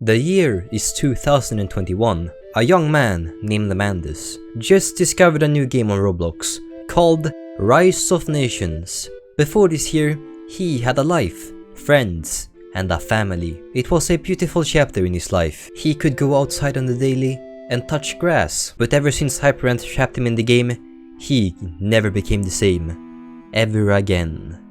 The year is 2021. A young man named Amandus just discovered a new game on Roblox called Rise of Nations. Before this year, he had a life, friends, and a family. It was a beautiful chapter in his life. He could go outside on the daily and touch grass, but ever since Hyperant trapped him in the game, he never became the same, ever again.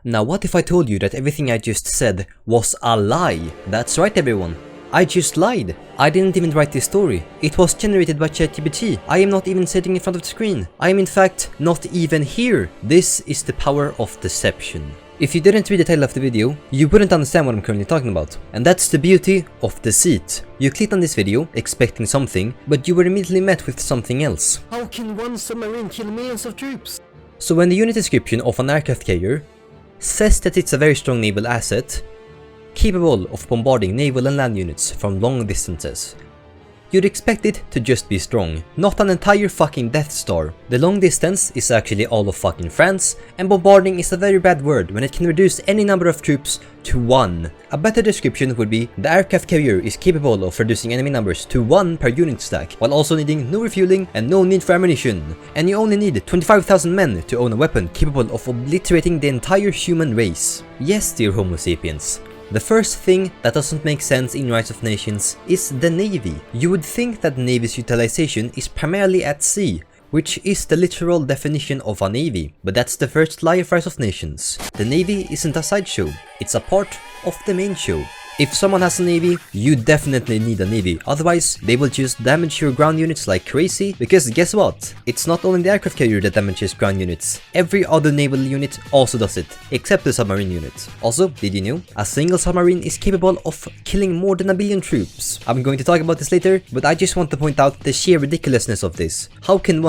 Now what if I told you that everything I just said was a lie? That's right everyone, I just lied. I didn't even write this story. It was generated by ChatGPT. I am not even sitting in front of the screen. I am in fact not even here. This is the power of deception. If you didn't read the title of the video, you wouldn't understand what I'm currently talking about. And that's the beauty of deceit. You clicked on this video expecting something, but you were immediately met with something else. How can one submarine kill millions of troops? So when the unit description of an aircraft carrier says that it's a very strong naval asset, capable of bombarding naval and land units from long distances, you'd expect it to just be strong, not an entire fucking Death Star. The long distance is actually all of fucking France, and bombarding is a very bad word when it can reduce any number of troops to 1. A better description would be the aircraft carrier is capable of reducing enemy numbers to 1 per unit stack, while also needing no refueling and no need for ammunition. And you only need 25,000 men to own a weapon capable of obliterating the entire human race. Yes, dear Homo sapiens. The first thing that doesn't make sense in Rise of Nations is the Navy. You would think that the Navy's utilization is primarily at sea, which is the literal definition of a Navy, but that's the first lie of Rise of Nations. The Navy isn't a sideshow, it's a part of the main show. If someone has a navy, you definitely need a navy, otherwise they will just damage your ground units like crazy, because guess what? It's not only the aircraft carrier that damages ground units, every other naval unit also does it, except the submarine unit. Also, did you know? A single submarine is capable of killing more than 1 billion troops. I'm going to talk about this later, but I just want to point out the sheer ridiculousness of this. How can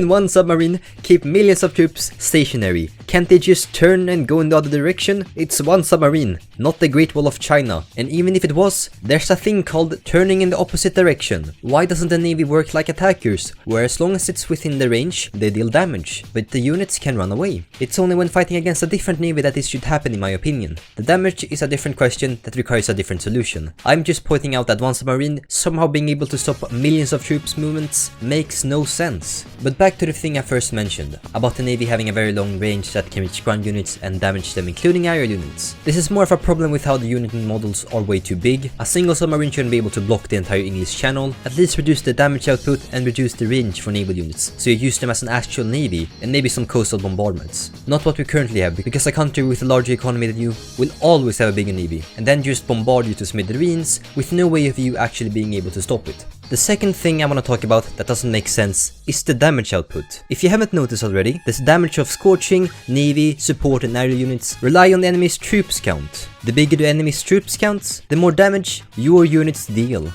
one submarine keep millions of troops stationary? Can't they just turn and go in the other direction? It's one submarine, not the Great Wall of China. And even if it was, there's a thing called turning in the opposite direction. Why doesn't the Navy work like attackers, where as long as it's within the range, they deal damage, but the units can run away? It's only when fighting against a different Navy that this should happen in my opinion. The damage is a different question that requires a different solution. I'm just pointing out that one submarine somehow being able to stop millions of troops movements makes no sense. But back to the thing I first mentioned, about the Navy having a very long range that can reach ground units and damage them, including aerial units. This is more of a problem with how the unit models are way too big. A single submarine shouldn't be able to block the entire English Channel, at least reduce the damage output and reduce the range for naval units, so you use them as an actual navy and maybe some coastal bombardments. Not what we currently have, because a country with a larger economy than you will always have a bigger navy, and then just bombard you to smithereens with no way of you actually being able to stop it. The second thing I want to talk about that doesn't make sense is the damage output. If you haven't noticed already, this damage of scorching, navy, support and aerial units rely on the enemy's troops count. The bigger the enemy's troops counts, the more damage your units deal.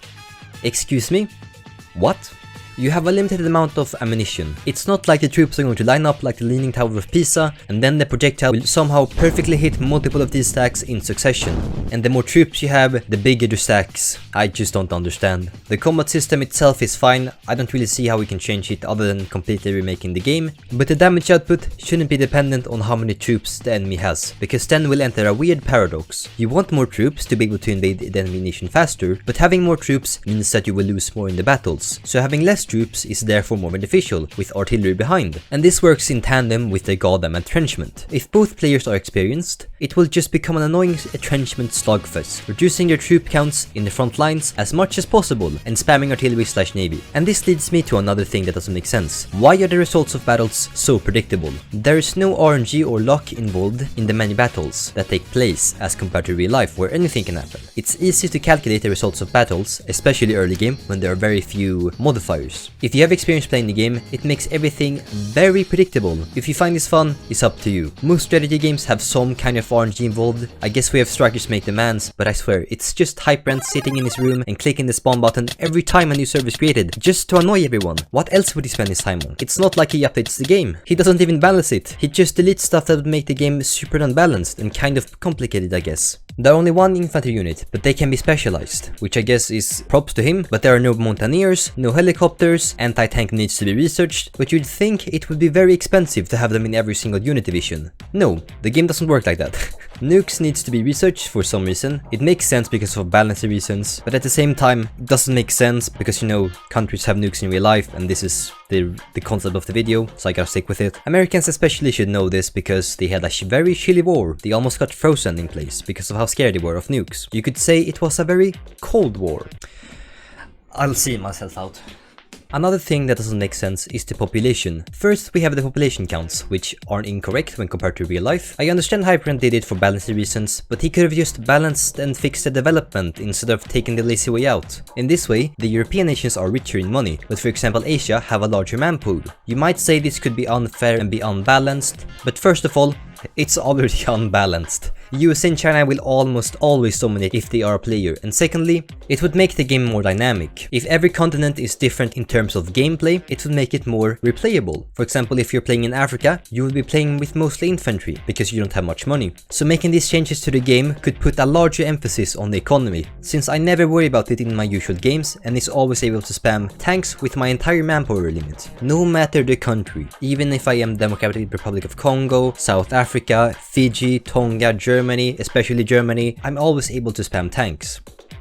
Excuse me? What? You have a limited amount of ammunition. It's not like the troops are going to line up like the Leaning Tower of Pisa and then the projectile will somehow perfectly hit multiple of these stacks in succession. And the more troops you have, the bigger the stacks. I just don't understand. The combat system itself is fine, I don't really see how we can change it other than completely remaking the game, but the damage output shouldn't be dependent on how many troops the enemy has, because then we'll enter a weird paradox. You want more troops to be able to invade the enemy nation faster, but having more troops means that you will lose more in the battles, so having less troops is therefore more beneficial, with artillery behind. And this works in tandem with the goddamn entrenchment. If both players are experienced, it will just become an annoying entrenchment slugfest, reducing their troop counts in the front lines as much as possible and spamming artillery/navy. And this leads me to another thing that doesn't make sense. Why are the results of battles so predictable? There is no RNG or luck involved in the many battles that take place as compared to real life, where anything can happen. It's easy to calculate the results of battles, especially early game when there are very few modifiers. If you have experience playing the game, it makes everything very predictable. If you find this fun, it's up to you. Most strategy games have some kind of RNG involved. I guess we have strikers make demands, but I swear, it's just Hyperant sitting in his room and clicking the spawn button every time a new server is created, just to annoy everyone. What else would he spend his time on? It's not like he updates the game. He doesn't even balance it. He just deletes stuff that would make the game super unbalanced and kind of complicated, I guess. There are only one infantry unit, but they can be specialized, which I guess is props to him, but there are no mountaineers, no helicopters, anti-tank needs to be researched, but you'd think it would be very expensive to have them in every single unit division. No, the game doesn't work like that. Nukes needs to be researched for some reason. It makes sense because of balance reasons, but at the same time, it doesn't make sense because, you know, countries have nukes in real life, and this is the concept of the video, so I gotta stick with it. Americans especially should know this because they had a very chilly war. They almost got frozen in place because of how scared they were of nukes. You could say it was a very cold war. I'll see myself out. Another thing that doesn't make sense is the population. First, we have the population counts, which aren't incorrect when compared to real life. I understand Hyperant did it for balancing reasons, but he could have just balanced and fixed the development instead of taking the lazy way out. In this way, the European nations are richer in money, but for example Asia have a larger manpool. You might say this could be unfair and be unbalanced, but first of all, it's already unbalanced. US and China will almost always dominate if they are a player, and secondly, it would make the game more dynamic. If every continent is different in terms of gameplay, it would make it more replayable. For example, if you're playing in Africa, you will be playing with mostly infantry, because you don't have much money. So making these changes to the game could put a larger emphasis on the economy, since I never worry about it in my usual games, and is always able to spam tanks with my entire manpower limit, no matter the country. Even if I am Democratic Republic of Congo, South Africa, Fiji, Tonga, Germany, especially Germany, I'm always able to spam tanks.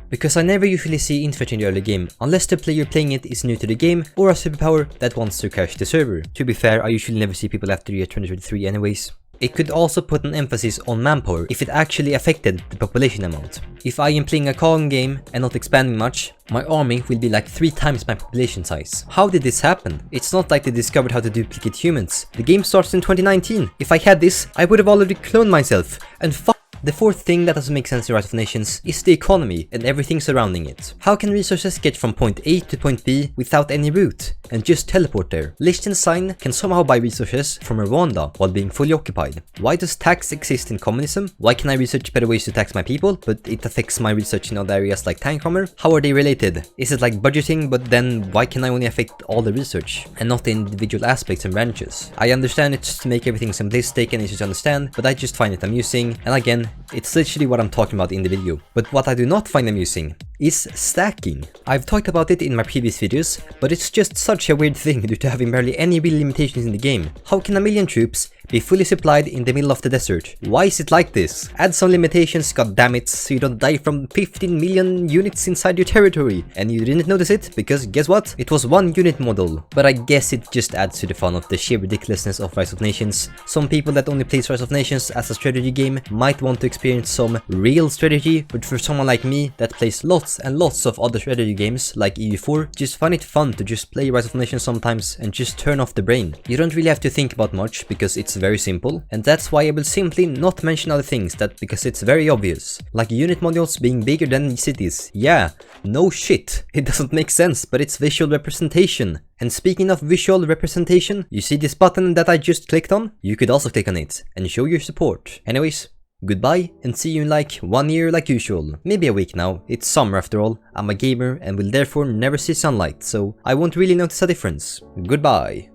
Because I never usually see infantry in the early game, unless the player playing it is new to the game or a superpower that wants to crash the server. To be fair, I usually never see people after year 2023 anyways. It could also put an emphasis on manpower if it actually affected the population amount. If I am playing a calm game and not expanding much, my army will be like 3 times my population size. How did this happen? It's not like they discovered how to duplicate humans. The game starts in 2019. If I had this, I would have already cloned myself and The fourth thing that doesn't make sense in Rise of Nations is the economy and everything surrounding it. How can resources get from point A to point B without any route and just teleport there? Liechtenstein can somehow buy resources from Rwanda while being fully occupied. Why does tax exist in communism? Why can I research better ways to tax my people, but it affects my research in other areas like tank armor? How are they related? Is it like budgeting, but then why can I only affect all the research and not the individual aspects and branches? I understand it's to make everything simplistic and easy to understand, but I just find it amusing, and again, it's literally what I'm talking about in the video. But what I do not find amusing is stacking. I've talked about it in my previous videos, but it's just such a weird thing due to having barely any real limitations in the game. How can 1,000,000 troops be fully supplied in the middle of the desert? Why is it like this? Add some limitations, goddammit, so you don't die from 15 million units inside your territory. And you didn't notice it, because guess what? It was one unit model. But I guess it just adds to the fun of the sheer ridiculousness of Rise of Nations. Some people that only plays Rise of Nations as a strategy game might want to experience some real strategy, but for someone like me that plays lots and lots of other strategy games like EU4, just find it fun to just play Rise of Nations sometimes and just turn off the brain. You don't really have to think about much because it's very simple, and that's why I will simply not mention other things because it's very obvious. Like unit modules being bigger than cities. Yeah, no shit. It doesn't make sense, but it's visual representation. And speaking of visual representation, you see this button that I just clicked on? You could also click on it and show your support. Anyways, goodbye and see you in like 1 year like usual. Maybe a week now, it's summer after all. I'm a gamer and will therefore never see sunlight, so I won't really notice a difference. Goodbye.